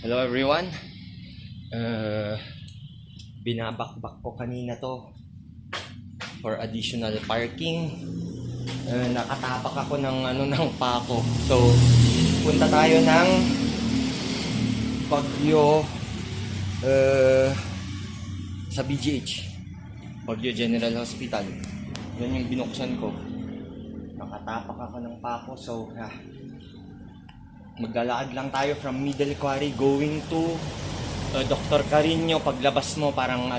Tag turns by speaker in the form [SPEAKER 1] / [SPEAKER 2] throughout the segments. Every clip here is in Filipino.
[SPEAKER 1] Hello everyone. Binabakbak ko kanina to for additional parking. Nakatapak ako ng pako. So, punta tayo ng Baguio sa BGH. Baguio General Hospital. Yan yung binuksan ko. Nakatapak ako ng pako. So, maglalakad lang tayo from Middle Quarry going to Dr. Carino. Paglabas mo parang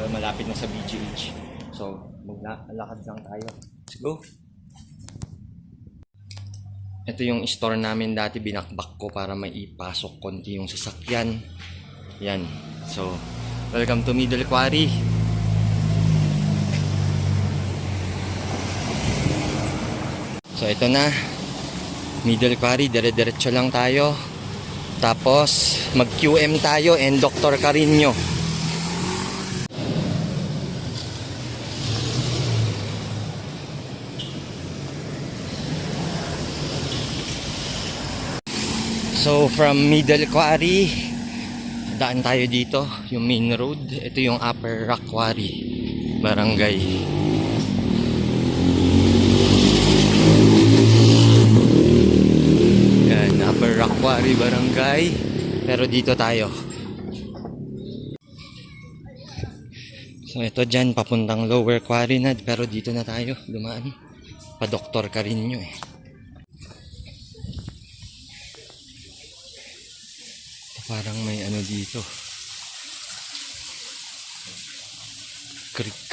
[SPEAKER 1] malapit na sa BGH. So maglalakad lang tayo. Let's go. Ito yung store namin dati, binakbak ko para may ipasok konti yung sasakyan. Yan. So welcome to Middle Quarry. So ito na Middle Quarry, dire-diretso lang tayo. Tapos mag-QM tayo and Dr. Carino. So from Middle Quarry, daan tayo dito, yung main road. Ito yung Upper Rock Quarry, Barangay. Upper Rock Quarry Barangay, pero dito tayo. So ito dyan papuntang Lower Quarry na, pero dito na tayo dumaan pa Dr. Carino eh. Parang may dito, creek.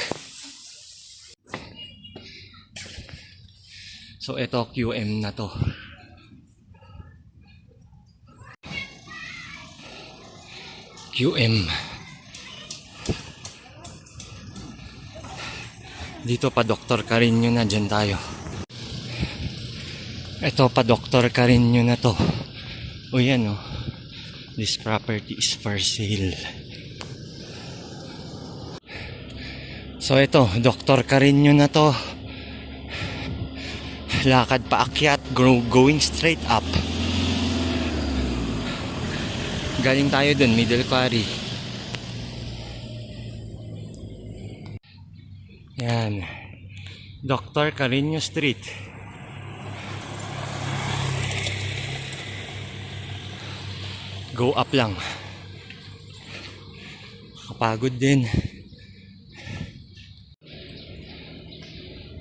[SPEAKER 1] So ito QM na to. QM. Dito pa Dr. Carino na, dyan tayo. Ito pa Dr. Carino na to. O yan o. This property is for sale. So ito, Dr. Carino na to. Lakad pa akyat, going straight up. Galing tayo dun, Middle Quarry. Yan. Dr. Carino Street. Go up lang. Kapagod din.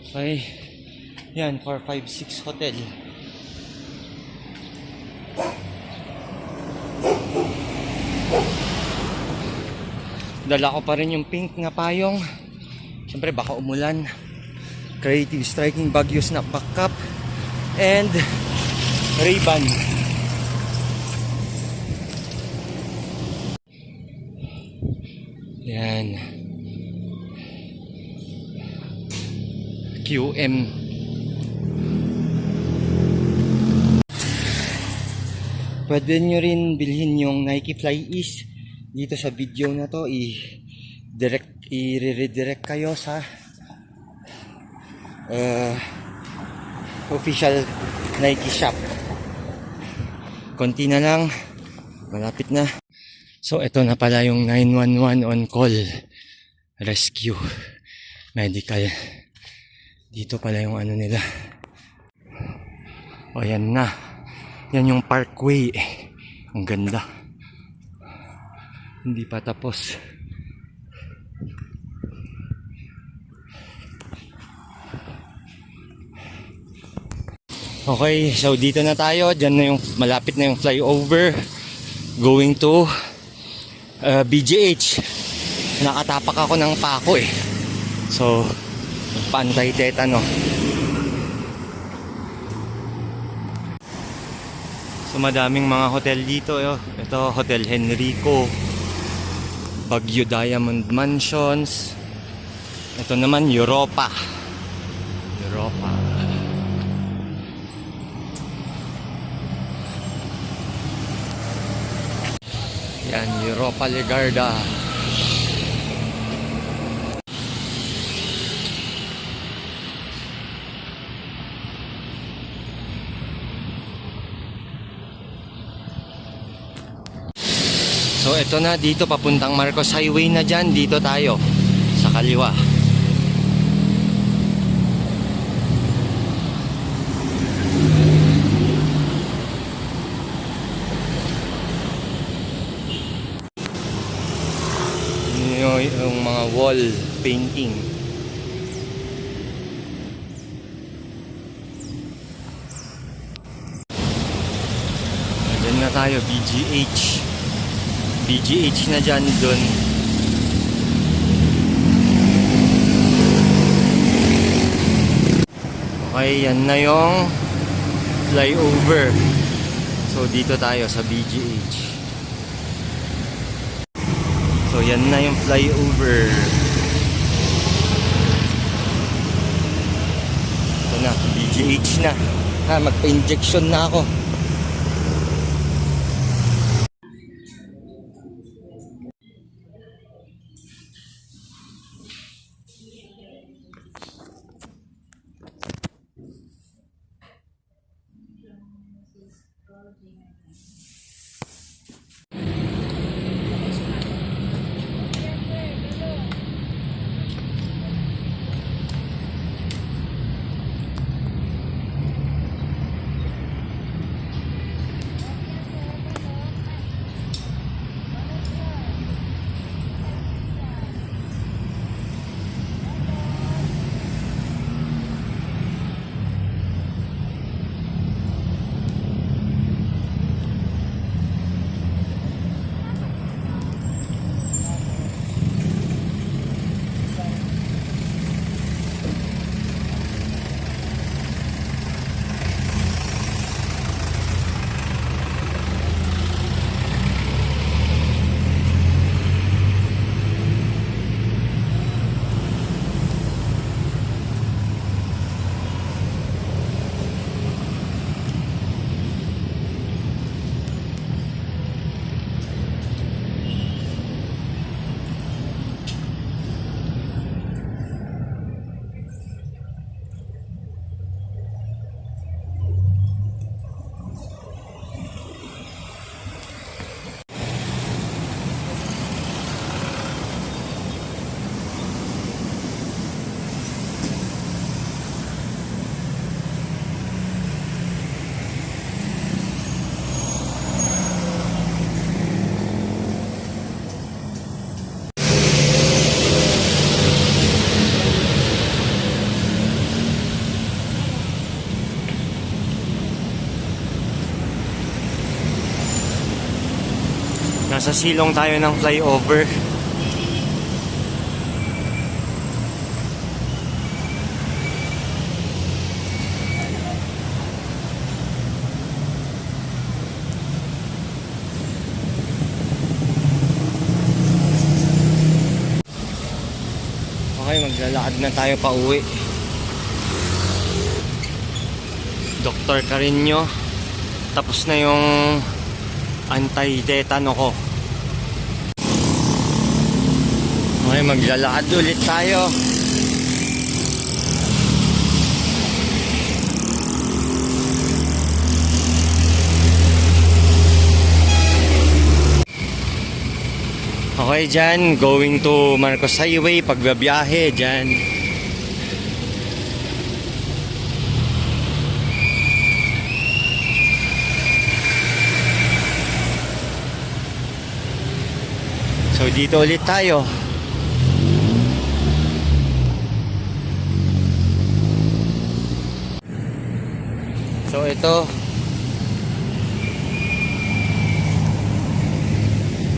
[SPEAKER 1] Okay. Yan, 456 Hotel. Dala ko pa rin yung pink na payong. Siyempre baka umulan. Creative Striking Baguio Snapback Cap and Ray-Ban. Yan. QM. Pwede nyo rin bilhin yung Nike Fly Ease. Dito sa video na to, i-redirect kayo sa official Nike shop. Konti na lang, malapit na. So ito na pala yung 911 on call rescue medical. Dito pala yung nila. O yan na. Yan yung parkway. Ang ganda. Hindi pa tapos. Okay, so dito na tayo. Diyan na yung malapit na yung flyover going to BGH. Nakatapak ako ng pako eh. So pantay tetano. So madaming mga hotel dito. Ito Hotel Henrico, Baguio Diamond Mansions. Ito naman Europa. Yan, Europa Legarda. So ito na, dito papuntang Marcos Highway na dyan. Dito tayo sa kaliwa. Yung mga wall painting. Diyan na tayo, BGH. BGH na dyan, dun. Okay, yan na yung flyover. So dito tayo sa BGH. So yan na yung flyover. Ito na, BGH na. Magpa-injection na ako. Nasa silong tayo ng flyover. Okay, maglalakad na tayo pa uwi. Dr. Carino, tapos na yung anti-tetano ko. Okay, maglalakad ulit tayo. Okay dyan, going to Marcos Highway, pagbabiyahe dyan. So dito ulit tayo. So ito,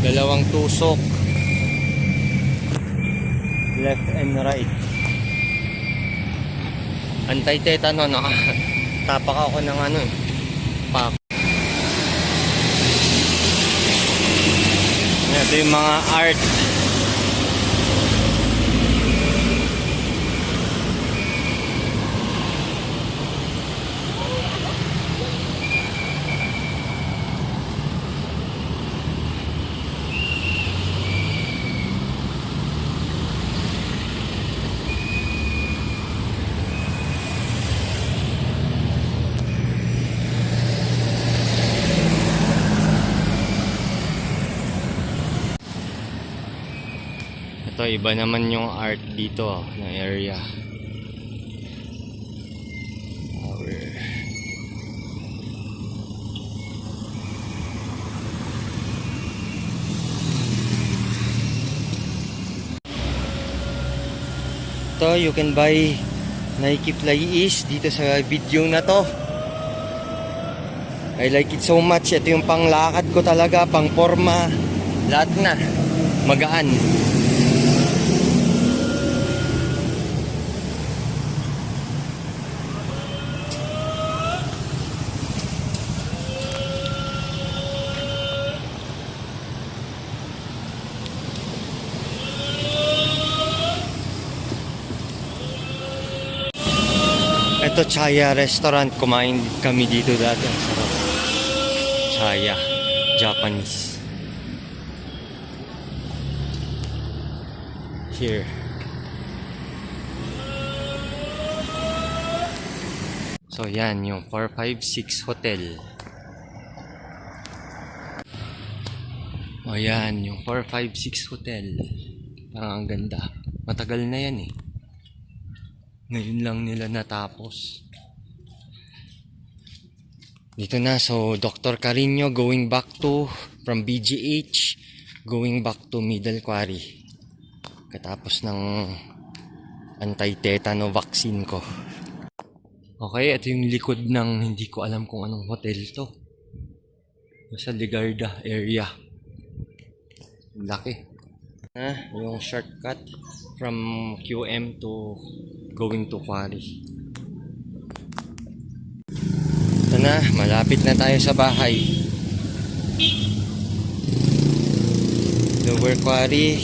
[SPEAKER 1] dalawang tusok, left and right. Anti-tetano, tapak ako ng ano eh, pak. Ito yung mga art. Ito, iba naman yung art dito na area. Ito, you can buy Nike Fly East dito sa video na to. I like it so much. Ito yung panglakad ko talaga, pang forma, lahat na. Magaan. Ito, Chaya Restaurant. Kumain kami dito dati. Ang sarap. Chaya. Japanese. Here. So, yan. Yung 456 Hotel. O, yan. Yung 456 Hotel. Parang ang ganda. Matagal na yan eh. Ngayon lang nila natapos. Dito na. So, Dr. Carino going back to, from BGH, going back to Middle Quarry. Katapos ng anti-tetano vaccine ko. Okay, ito yung likod ng hindi ko alam kung anong hotel to. Sa Ligarda area. Laki. Yung shortcut from QM to going to Quarry. Ito na, malapit na tayo sa bahay. Lower Quarry.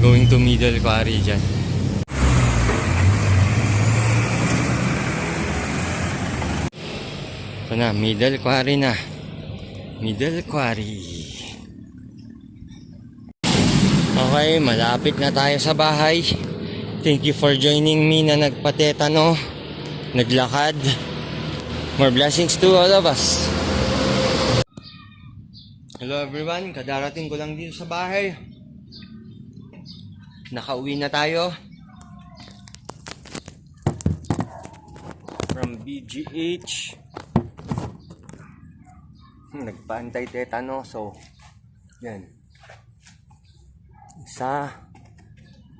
[SPEAKER 1] Going to Middle Quarry dyan. Ito na, Middle Quarry na. Middle Quarry. Okay, malapit na tayo sa bahay. Thank you for joining me na nagpatetano, naglakad. More blessings to all of us. Hello everyone, kadarating ko lang dito sa bahay. Nakauwi na tayo from BGH. Nagpa-antay tetano, so yan. Isa.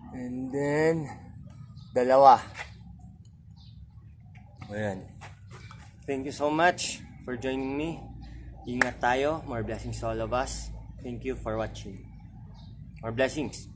[SPEAKER 1] And then dalawa. Ayan. Thank you so much for joining me. Ingat tayo. More blessings to all of us. Thank you for watching. More blessings.